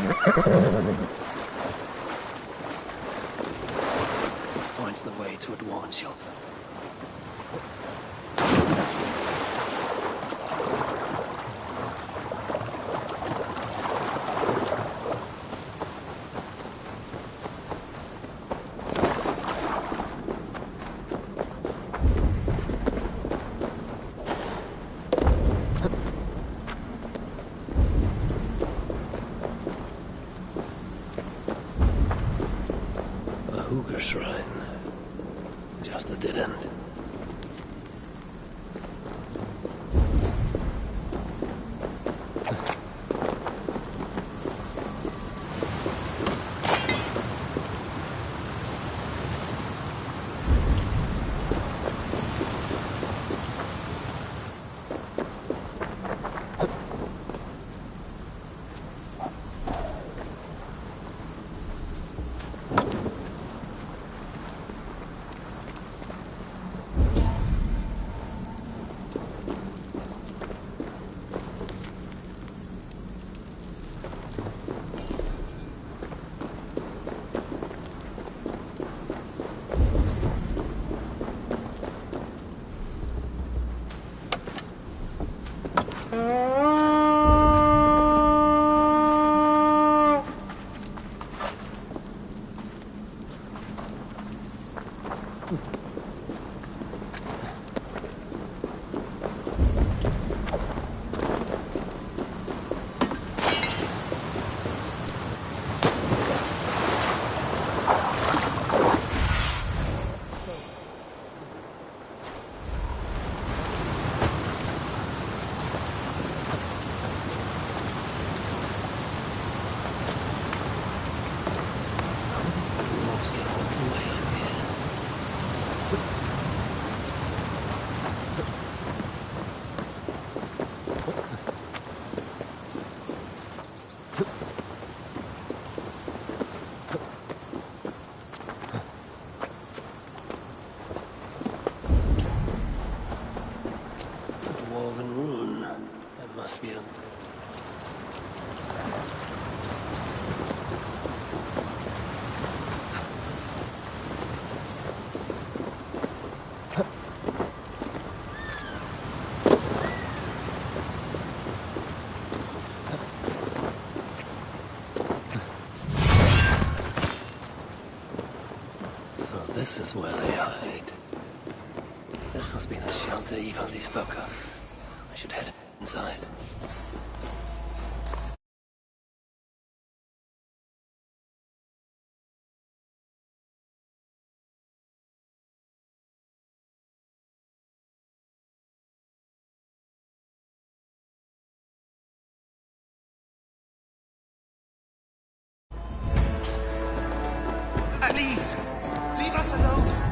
This points the way to a dwarven shelter. Shrine. Just a dead end. This is where they hide. This must be the shelter Evildy spoke of. I should head inside. Please, leave us alone.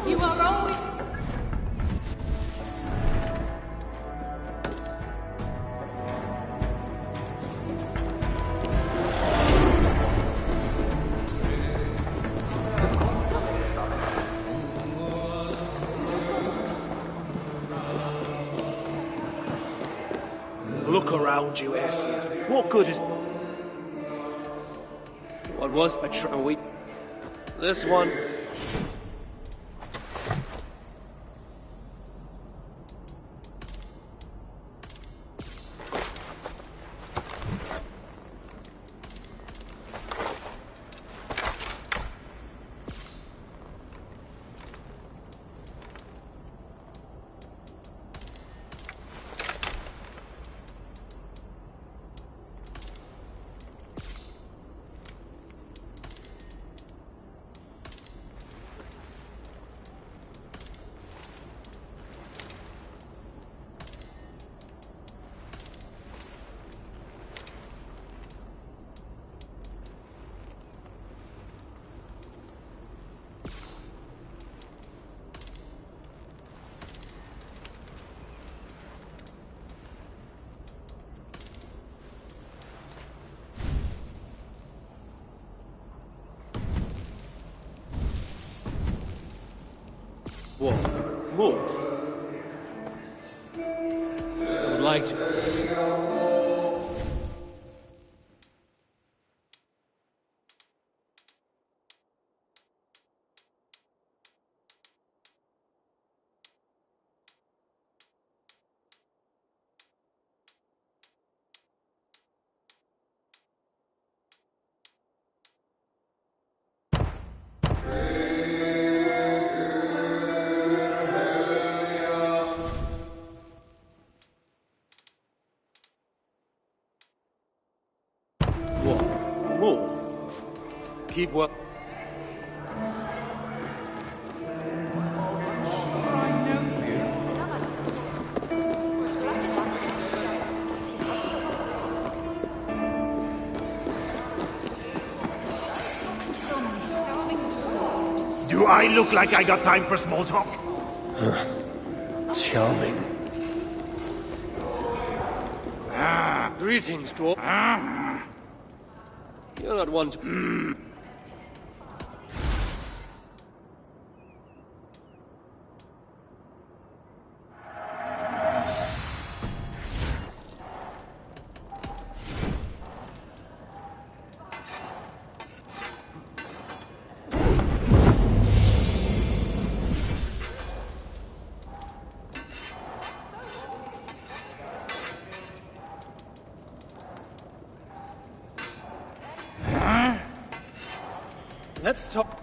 You are always... Look around you, Essia. What good is... What was a trophy? this one? Whoa. Whoa. That was like to... More. Keep what? Do I look like I got time for small talk? Charming. Greetings, dwarf. You're not one to... Let's talk...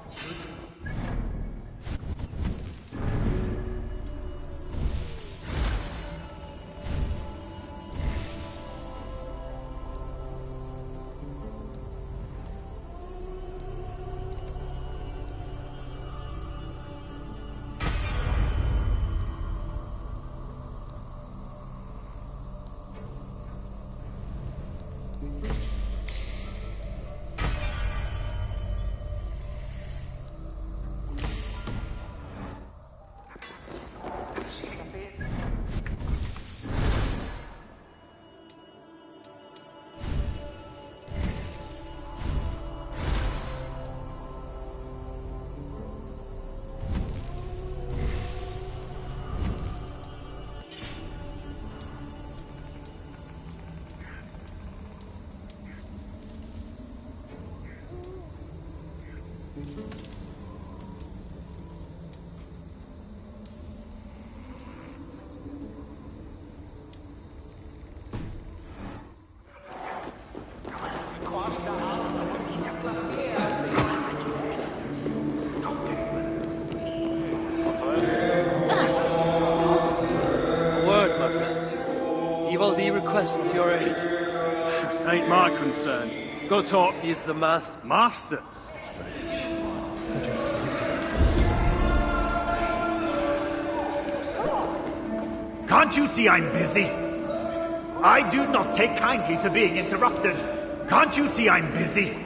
requests your aid. Ain't my concern. Go talk. He's the master. Master? Can't you see I'm busy? I do not take kindly to being interrupted. Can't you see I'm busy?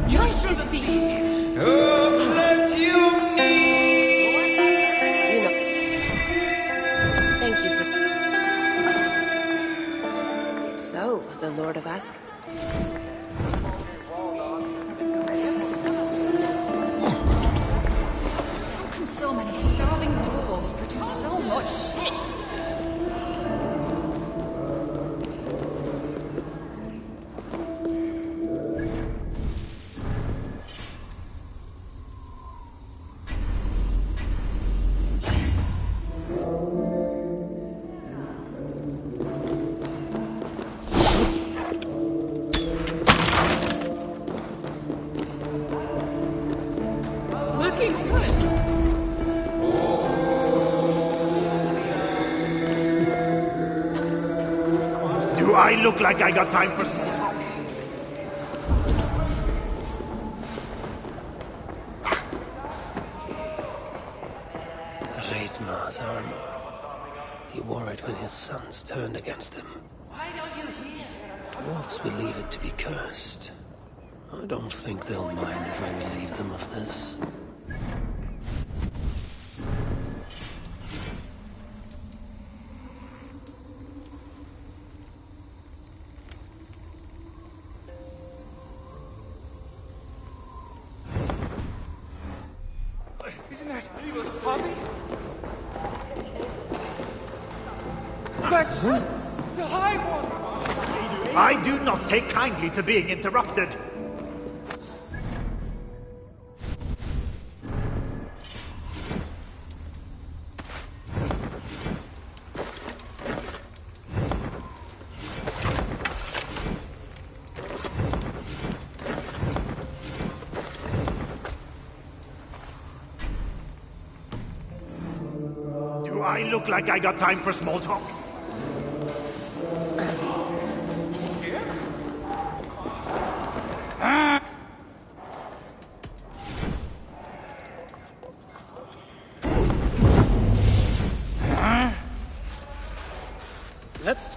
You should be here. Oh, let you Thank you for... So, the Lord of Ask... How can so many starving dwarves produce so much shit? I look like I got time for small talk. Reitmar's armor. He wore it when his sons turned against him. Why don't you hear? Dwarves believe it to be cursed. I don't think they'll mind if I relieve them of this. Isn't that Bobby? That's the High One! I do not take kindly to being interrupted. Do I look like I got time for small talk? Let's...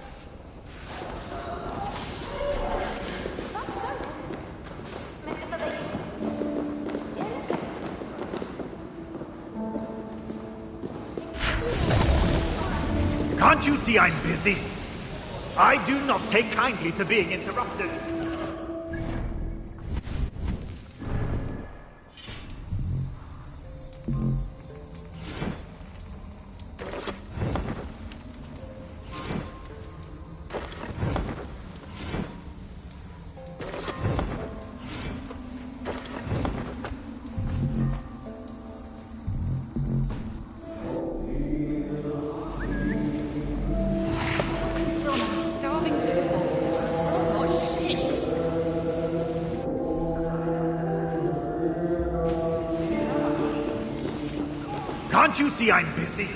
Can't you see I'm busy? I do not take kindly to being interrupted. So many starving dwarves. So much shit. Can't you see I'm busy?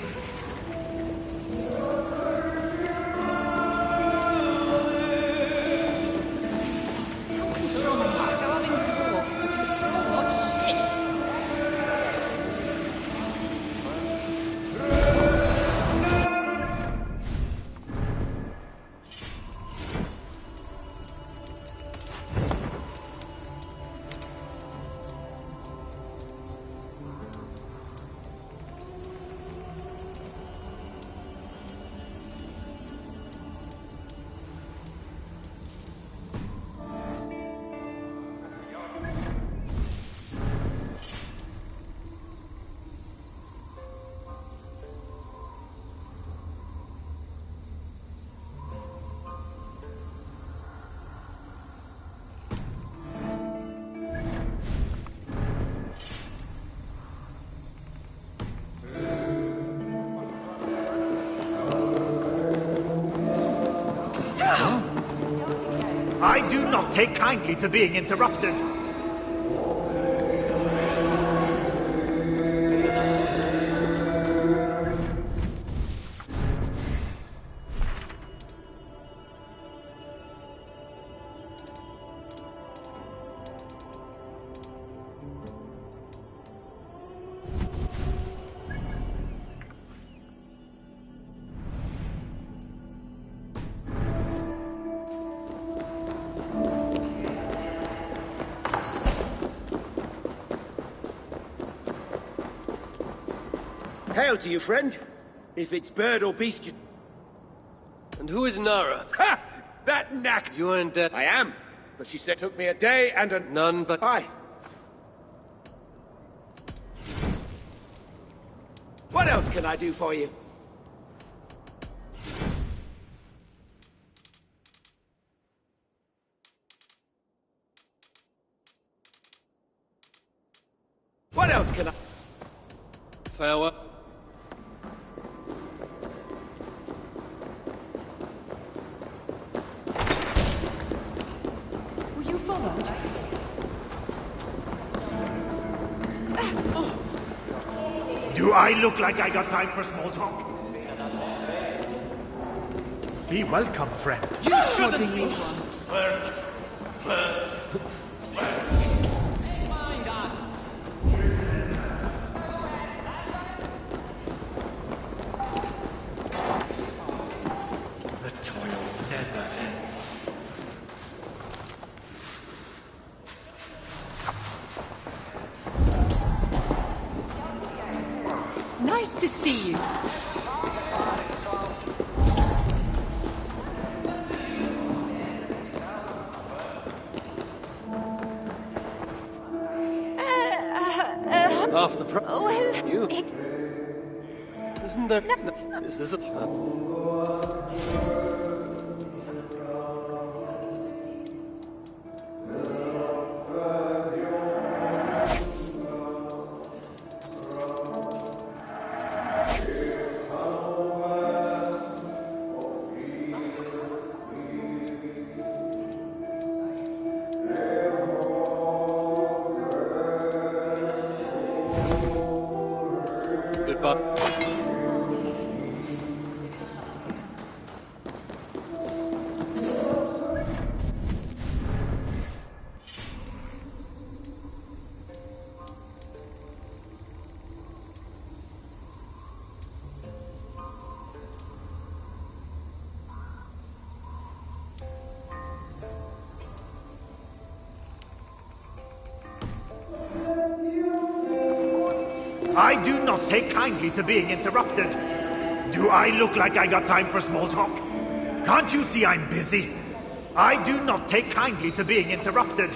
So many starving dwarves produce so much shit. I do not take kindly to being interrupted. Hail to you, friend. If it's bird or beast you... And who is Nara? Ha! That knack! You are in debt. I am. But she said it took me a day and a... None but... Aye. What else can I do for you? What else can I... Farewell. Were you followed? Do I look like I got time for small talk? Be welcome, friend. What do you want? The toil never ends. Nice to see you. half the price. Oh, well, You? it's... Isn't there... Is this a... Goodbye. I do not take kindly to being interrupted. Do I look like I got time for small talk? Can't you see I'm busy? I do not take kindly to being interrupted.